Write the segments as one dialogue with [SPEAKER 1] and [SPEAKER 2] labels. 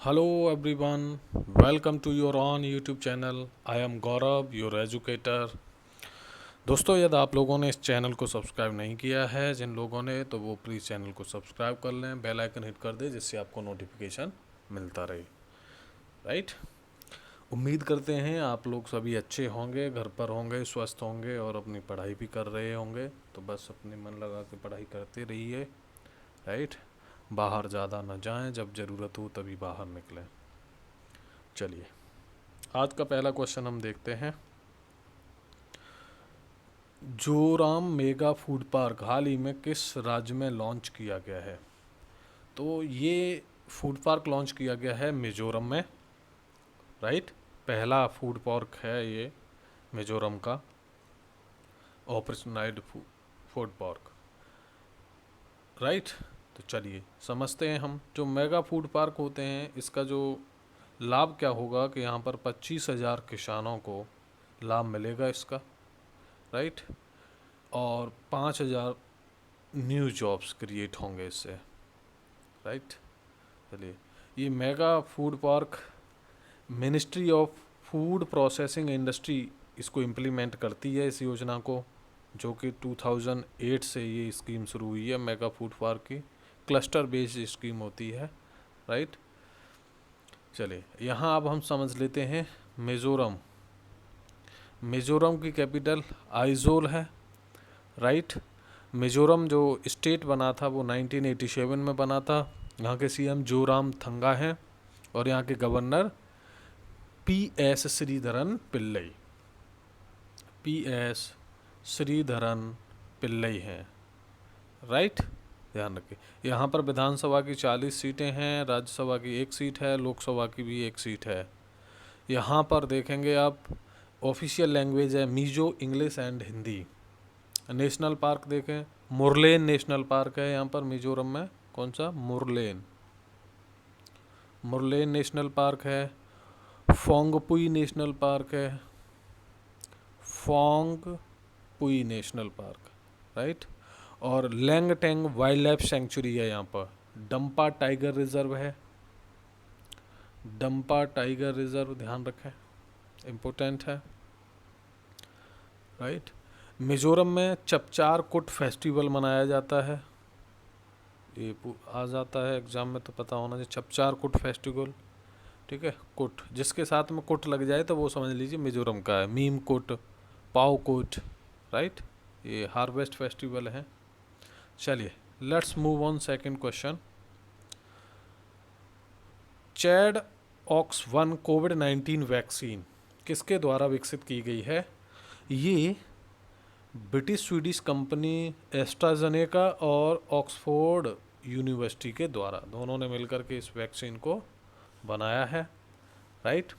[SPEAKER 1] Hello everyone, welcome to your own YouTube channel. I am Gaurav, your educator. दोस्तों यदि आप लोगों ने इस चैनल को सब्सक्राइब नहीं किया है, जिन लोगों ने, तो वो प्लीज़ चैनल को सब्सक्राइब कर लें, बेल आइकन हिट कर दें जिससे आपको नोटिफिकेशन मिलता रहे। राइट। उम्मीद करते हैं आप लोग सभी अच्छे होंगे, घर पर होंगे, स्वस्थ होंगे और अपनी पढ़ाई भी कर रहे होंगे। तो बस अपने मन लगा के पढ़ाई करते रहिए। राइट। बाहर ज़्यादा ना जाएं, जब ज़रूरत हो तभी बाहर निकलें। चलिए, आज का पहला क्वेश्चन हम देखते हैं। जोराम मेगा फूड पार्क हाल ही में किस राज्य में लॉन्च किया गया है? तो ये फूड पार्क लॉन्च किया गया है मिजोरम में। राइट। पहला फूड पार्क है ये मिजोरम का, ऑपरेशनाइज्ड फूड पार्क। राइट। तो चलिए समझते हैं हम। जो मेगा फूड पार्क होते हैं, इसका जो लाभ क्या होगा कि यहाँ पर 25,000 किसानों को लाभ मिलेगा इसका। राइट। और 5,000 न्यू जॉब्स क्रिएट होंगे इससे। राइट। चलिए, ये mega food park ministry of food processing industry इसको इम्प्लीमेंट करती है, इस योजना को, जो कि 2008 से ये स्कीम शुरू हुई है। मेगा फूड पार्क की क्लस्टर बेस्ड स्कीम होती है। राइट। चलिए, यहाँ अब हम समझ लेते हैं मिज़ोरम। मिज़ोरम की कैपिटल आइजोल है। राइट। मिज़ोरम जो स्टेट बना था वो 1987 में बना था। यहाँ के सीएम जोराम थंगा हैं और यहाँ के governor P S. Sreedharan Pillai. P S. Sreedharan Pillai हैं। राइट। ध्यान रखिए, यहाँ पर विधानसभा की 40 सीटें हैं, राज्यसभा की 1 सीट है, लोकसभा की भी 1 सीट है। यहाँ पर देखेंगे आप, ऑफिशियल लैंग्वेज है Mizo, English and Hindi. National park देखें, मुरलेन नेशनल पार्क है यहाँ पर मिजोरम में। कौन सा? मुरलेन। मुरलेन नेशनल पार्क है। फोंगपुई नेशनल पार्क है। Phawngpui national park. राइट। और लैंगटेंग वाइल्ड लाइफ सेंचुरी है यहाँ पर। डंपा टाइगर रिजर्व है। डंपा टाइगर रिजर्व, ध्यान रखें, इम्पोर्टेंट है। राइट। मिजोरम में चपचार कुट फेस्टिवल मनाया जाता है। ये आ जाता है एग्जाम में, तो पता होना चाहिए चपचार कुट फेस्टिवल। ठीक है। कुट, जिसके साथ में कुट लग जाए तो वो समझ लीजिए मिजोरम का है। मीम कुट, पाव कुट। राइट। ये हार्वेस्ट फेस्टिवल है। चलिए, let's move on second question. ChAdOx 1 कोविड-19 वैक्सीन किसके द्वारा विकसित की गई है? ये ब्रिटिश स्वीडिश कंपनी एस्ट्राजेनेका और ऑक्सफोर्ड यूनिवर्सिटी के द्वारा, दोनों ने मिलकर के इस वैक्सीन को बनाया है। राइट।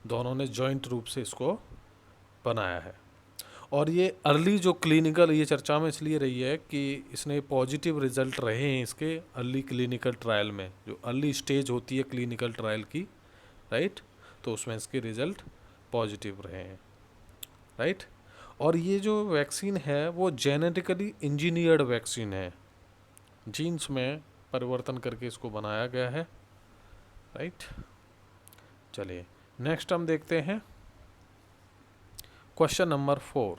[SPEAKER 1] दोनों ने जॉइंट रूप से इसको बनाया है। और ये अर्ली जो क्लिनिकल, ये चर्चा में इसलिए रही है कि इसने पॉजिटिव रिजल्ट रहे हैं इसके अर्ली क्लिनिकल ट्रायल में, जो अर्ली स्टेज होती है क्लिनिकल ट्रायल की। राइट। तो उसमें इसके रिजल्ट पॉजिटिव रहे हैं। राइट। और ये जो वैक्सीन है वो जेनेटिकली इंजीनियर्ड वैक्सीन है, जीन्स में परिवर्तन करके इसको बनाया गया है। राइट। चलिए, नेक्स्ट हम देखते हैं क्वेश्चन नंबर 4।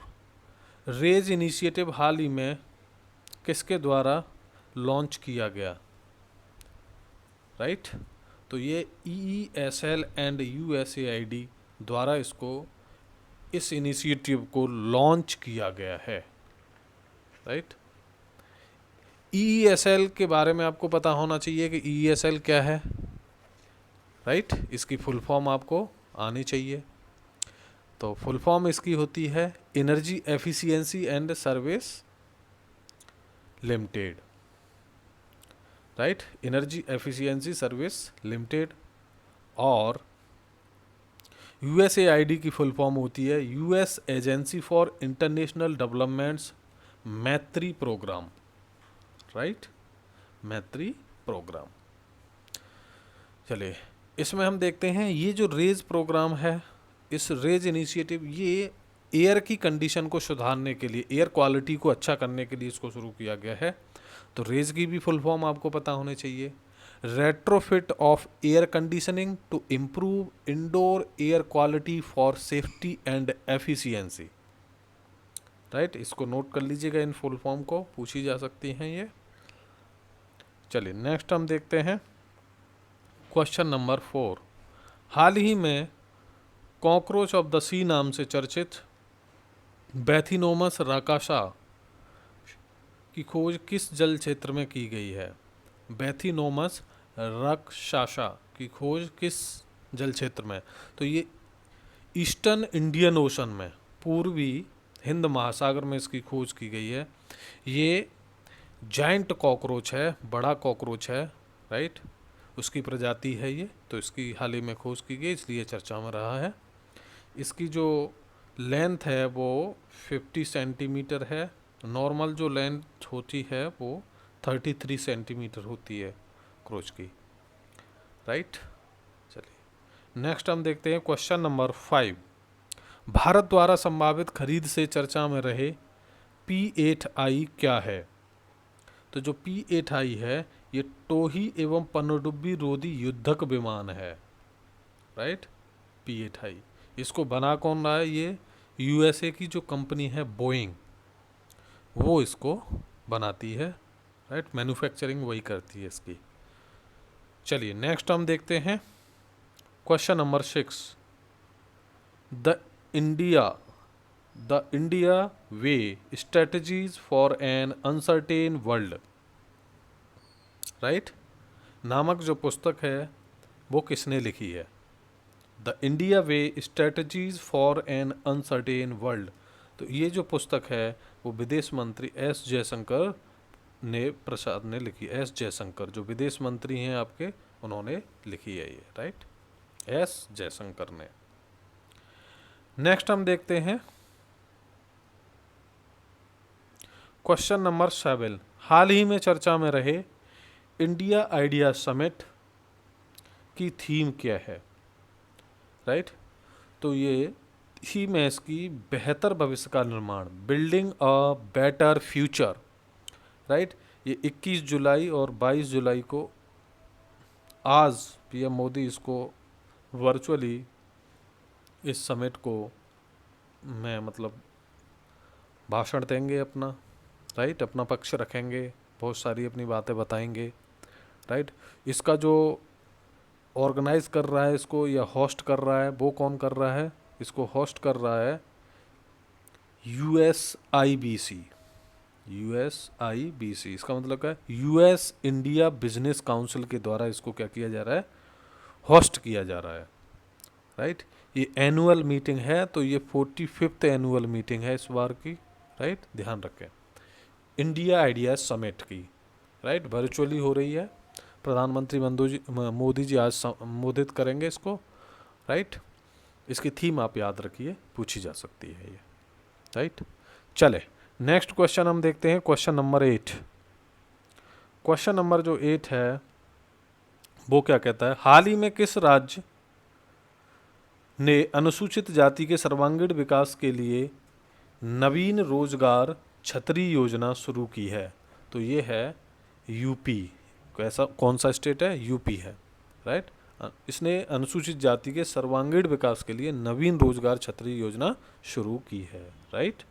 [SPEAKER 1] रेज इनिशिएटिव हाल ही में किसके द्वारा लॉन्च किया गया? राइट। तो ये EESL एंड USAID द्वारा इस इनिशिएटिव को लॉन्च किया गया है। राइट। EESL के बारे में आपको पता होना चाहिए कि EESL क्या है। राइट। इसकी फुल फॉर्म आपको आनी चाहिए। तो फुल फॉर्म इसकी होती है energy efficiency and service limited. Right. Energy efficiency service limited. और USAID की फुल फॉर्म होती है US agency for international developments मैत्री प्रोग्राम। राइट। मैत्री प्रोग्राम। चलिए, इसमें हम देखते हैं ये जो रेज प्रोग्राम है, इस रेज इनिशिएटिव, ये एयर की कंडीशन को सुधारने के लिए, एयर क्वालिटी को अच्छा करने के लिए इसको शुरू किया गया है। तो रेज की भी फुल फॉर्म आपको पता होनी चाहिए, retrofit of air conditioning to improve indoor air quality for safety and efficiency। Right, इसको नोट कर लीजिएगा, इन फुल फॉर्म को पूछी जा सकती हैं ये। चलिए नेक्स्ट हम देखते हैं क्वेश्चन नंबर 4। हाल ही में कॉकरोच ऑफ द सी नाम से चर्चित बैथिनोमस राकाशा की खोज किस जल क्षेत्र में की गई है? बैथिनोमस राकाशा की खोज किस जल क्षेत्र में? तो ये ईस्टर्न इंडियन ओशन में, पूर्वी हिंद महासागर में इसकी खोज की गई है। ये जाइंट कॉकरोच है, बड़ा कॉकरोच है, राइट, उसकी प्रजाति है ये। तो इसकी हाल ही में खोज की गई, इसलिए चर्चा में रहा है। इसकी जो लेंथ है वो 50 सेंटीमीटर है। नॉर्मल जो लेंथ होती है वो 33 सेंटीमीटर होती है क्रोच की, राइट। चलिए नेक्स्ट हम देखते हैं क्वेश्चन नंबर 5। भारत द्वारा संभावित खरीद से चर्चा में रहे P8I क्या है? तो जो P8I है ये टोही एवं पनडुब्बी रोधी युद्धक विमान है, राइट। P8I इसको बना कौन रहा है? ये USA की जो कंपनी है बोइंग, वो इसको बनाती है, राइट, मैन्युफैक्चरिंग वही करती है इसकी। चलिए नेक्स्ट हम देखते हैं question number 6। The India way strategies for an uncertain world, right, नामक जो पुस्तक है वो किसने लिखी है? The India way strategies for an uncertain world. तो ये जो पुस्तक है वो विदेश मंत्री एस जयशंकर ने प्रसाद ने लिखी। एस जयशंकर जो विदेश मंत्री हैं आपके, उन्होंने लिखी है ये, राइट, एस जयशंकर ने। नेक्स्ट हम देखते हैं क्वेश्चन नंबर 7। हाल ही में चर्चा में रहे इंडिया आइडिया समिट की थीम क्या है? राइट, तो ये थीम है इसकी बेहतर भविष्य का निर्माण, building a better future, right. ये 21 जुलाई और 22 जुलाई को आज पीएम मोदी इसको वर्चुअली इस समिट को में मतलब भाषण देंगे अपना, राइट, अपना पक्ष रखेंगे, बहुत सारी अपनी बातें बताएंगे, राइट। इसका जो ऑर्गेनाइज कर रहा है इसको या होस्ट कर रहा है, वो कौन कर रहा है? इसको होस्ट कर रहा है USIBC। इसका मतलब क्या है? US इंडिया बिजनेस काउंसिल के द्वारा इसको क्या किया जा रहा है? होस्ट किया जा रहा है, राइट। ये एनुअल मीटिंग है, तो ये 45th एनुअल मीटिंग है इस बार की, राइट, ध्यान रखें। इंडिया आइडिया समिट की, राइट, वर्चुअली हो रही है। प्रधानमंत्री मोदी जी आज संबोधित करेंगे इसको, राइट। इसकी थीम आप याद रखिए, पूछी जा सकती है ये, राइट। चले नेक्स्ट क्वेश्चन हम देखते हैं, क्वेश्चन नंबर 8। क्वेश्चन नंबर जो 8 है वो क्या कहता है? हाल ही में किस राज्य ने अनुसूचित जाति के सर्वांगीण विकास के लिए नवीन रोजगार छतरी योजना शुरू की है? तो ये है यूपी। कैसा, कौन सा स्टेट है? यूपी है, राइट। इसने अनुसूचित जाति के सर्वांगीण विकास के लिए नवीन रोजगार छतरी योजना शुरू की है, राइट।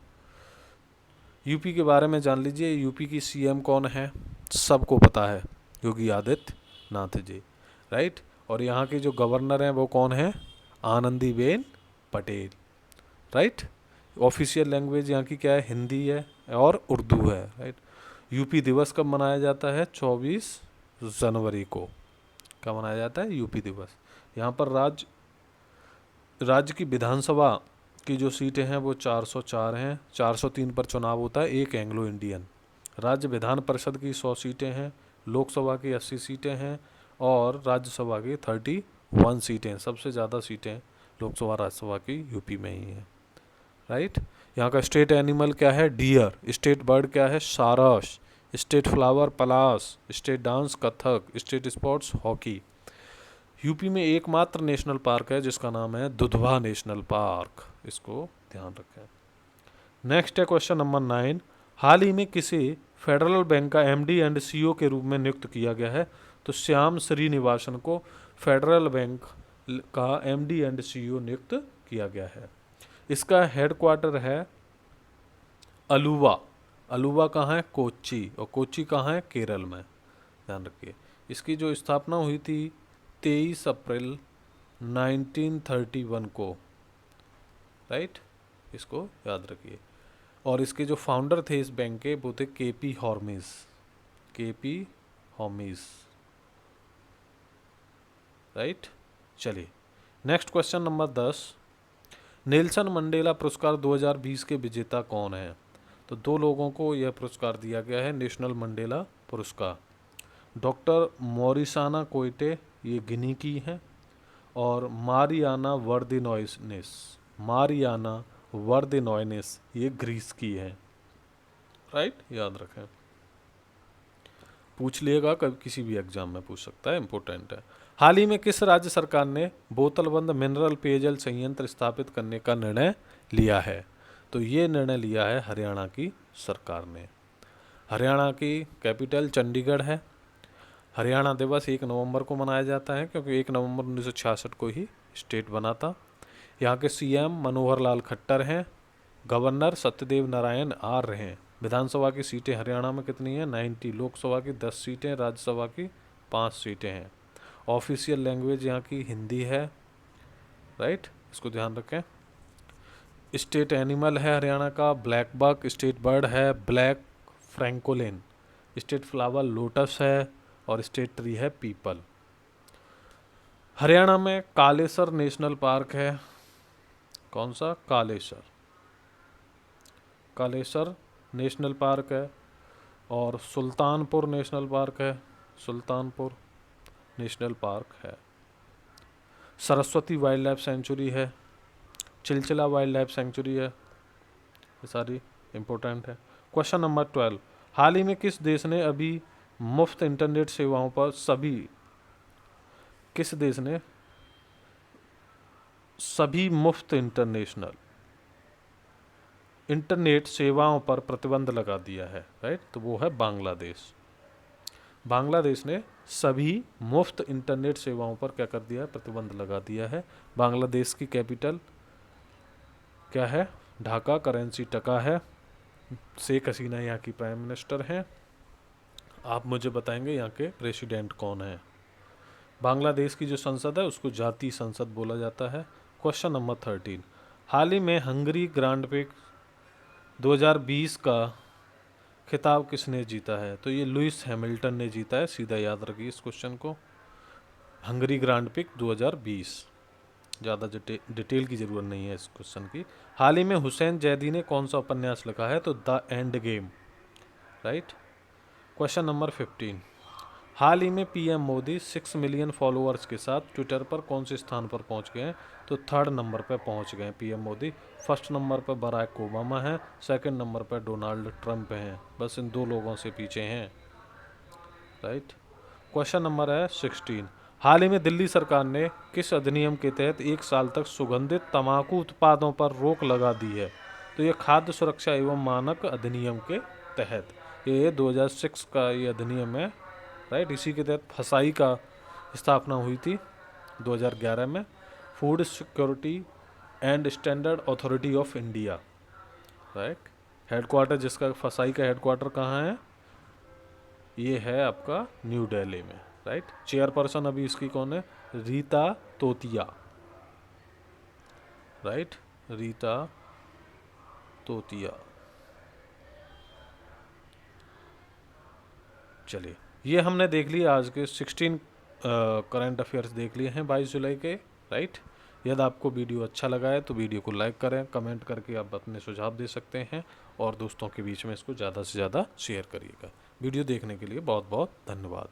[SPEAKER 1] यूपी के बारे में जान लीजिए। यूपी की CM कौन है? सबको पता है, योगी आदित्यनाथ जी, राइट। और यहाँ के जो गवर्नर हैं वो कौन है? Anandiben Patel, right. Official language यहाँ की क्या है? हिंदी है और उर्दू है, राइट। यूपी दिवस कब मनाया जाता है? 24 जनवरी को। कब मनाया जाता है? यूपी दिवस। यहाँ पर राज्य की विधानसभा की जो सीटें हैं वो 404 हैं। 403 पर चुनाव होता है, एक एंग्लो इंडियन। राज्य विधान परिषद की 100 सीटें हैं, लोकसभा की 80 सीटें हैं और राज्यसभा की 31 सीटें। सबसे ज़्यादा सीटें लोकसभा राज्यसभा की यूपी में ही हैं, राइट। यहाँ का स्टेट एनिमल क्या है? डियर। स्टेट बर्ड क्या है? सारस। स्टेट फ्लावर पलास। State dance Kathak. State sports hockey. UP में एकमात्र नेशनल पार्क है जिसका नाम है दुधवा नेशनल पार्क, इसको ध्यान रखें। नेक्स्ट है क्वेश्चन नंबर 9। हाल ही में किसी फेडरल बैंक का MD एंड CEO के रूप में नियुक्त किया गया है? तो श्याम श्रीनिवासन को फेडरल बैंक का एमडी एंड सीईओ नियुक्त किया गया है। इसका हेडक्वार्टर है अलुवा। अलुवा कहाँ है? कोच्चि। और कोच्चि कहाँ है? केरल में। ध्यान रखिए। इसकी जो स्थापना हुई थी 23 अप्रैल 1931 को, राइट, इसको याद रखिए। और इसके जो फाउंडर थे इस बैंक के वो थे KP Hormis. KP Hormis, right. चलिए next question number 10। Nelson Mandela पुरस्कार 2020 के विजेता कौन है? तो दो लोगों को यह पुरस्कार दिया गया है, नेशनल मंडेला पुरस्कार। डॉक्टर मॉरिसाना कोइटे, ये गिनी की हैं, और मारियाना वर्दिनॉइनेस, मारियाना वर्दिनॉइनेस ये ग्रीस की है, राइट, याद रखें। पूछ लिएगा कभी किसी भी एग्जाम में पूछ सकता है, इंपॉर्टेंट है। हाल ही में किस राज्य सरकार ने बोतलबंद मिनरल पेयजल संयंत्र स्थापित करने का निर्णय लिया है? तो ये निर्णय लिया है हरियाणा की सरकार ने। हरियाणा की कैपिटल चंडीगढ़ है। हरियाणा दिवस 1 नवंबर को मनाया जाता है क्योंकि 1 नवंबर 1966 को ही स्टेट बना था। यहाँ के सीएम मनोहर लाल खट्टर हैं। गवर्नर सत्यदेव नारायण आर्य हैं। विधानसभा की सीटें हरियाणा में कितनी हैं? 90। लोकसभा की 10 सीटें, राज्यसभा की 5 सीटें हैं। ऑफिशियल लैंग्वेज यहाँ की हिंदी है, राइट, इसको ध्यान रखें। स्टेट एनिमल है हरियाणा का ब्लैक बक। स्टेट बर्ड है black francolin. State flower lotus है और स्टेट ट्री है पीपल। हरियाणा में कालेसर नेशनल पार्क है। कौन सा? कालेसर। कालेसर नेशनल पार्क है। और सुल्तानपुर नेशनल पार्क है। सुल्तानपुर नेशनल पार्क है। सरस्वती वाइल्ड लाइफ सेंचुरी है। चिलचिला वाइल्ड लाइफ सेंचुरी है। ये सारी इंपॉर्टेंट है। Question number 12। हाल ही में किस देश ने अभी मुफ्त इंटरनेट सेवाओं पर किस देश ने सभी मुफ्त इंटरनेट सेवाओं पर प्रतिबंध लगा दिया है, राइट? तो वो है बांग्लादेश। बांग्लादेश ने सभी मुफ्त इंटरनेट सेवाओं पर क्या कर दिया है? प्रतिबंध लगा दिया है। बांग्लादेश की कैपिटल क्या है? ढाका। करेंसी टका है। शेख हसीना यहाँ की प्राइम मिनिस्टर हैं। आप मुझे बताएंगे यहाँ के प्रेसिडेंट कौन है। बांग्लादेश की जो संसद है उसको जातीय संसद बोला जाता है। Question number 13। हाल ही में हंगरी ग्रांड प्रिक्स 2020 का खिताब किसने जीता है? तो ये लुइस हैमिल्टन ने जीता है। सीधा याद रखिए इस क्वेश्चन को। हंगरी ग्रांड प्रिक्स 2020, ज़्यादा डिटेल की ज़रूरत नहीं है इस क्वेश्चन की। हाल ही में हुसैन जैदी ने कौन सा उपन्यास लिखा है? तो the end game, right. Question number 15। हाल ही में पीएम मोदी 6 मिलियन फॉलोअर्स के साथ ट्विटर पर कौन से स्थान पर पहुंच गए हैं? तो 3rd नंबर पर पहुंच गए पीएम मोदी। 1st नंबर पर बराक ओबामा है। 2nd नंबर पर डोनाल्ड ट्रंप हैं। बस इन 2 लोगों से पीछे हैं, राइट। क्वेश्चन नंबर है 16। हाल ही में दिल्ली सरकार ने किस अधिनियम के तहत 1 साल तक सुगंधित तंबाकू उत्पादों पर रोक लगा दी है? तो ये खाद्य सुरक्षा एवं मानक अधिनियम के तहत, ये 2006 का ये अधिनियम है, राइट। इसी के तहत फसाई का स्थापना हुई थी 2011 में। Food security and standard authority of India, right. Headquarter जिसका, फसाई का हेडक्वार्टर कहाँ है? ये है आपका न्यू दिल्ली में, राइट। चेयरपर्सन अभी इसकी कौन है? रीता तोतिया, राइट, रीता तोतिया। चलिए ये हमने देख लिया आज के 16 करंट अफेयर्स देख लिए हैं 22 जुलाई के, राइट। यदि आपको वीडियो अच्छा लगा है तो वीडियो को लाइक करें, कमेंट करके आप अपने सुझाव दे सकते हैं और दोस्तों के बीच में इसको ज़्यादा से ज़्यादा शेयर करिएगा। वीडियो देखने के लिए बहुत बहुत धन्यवाद।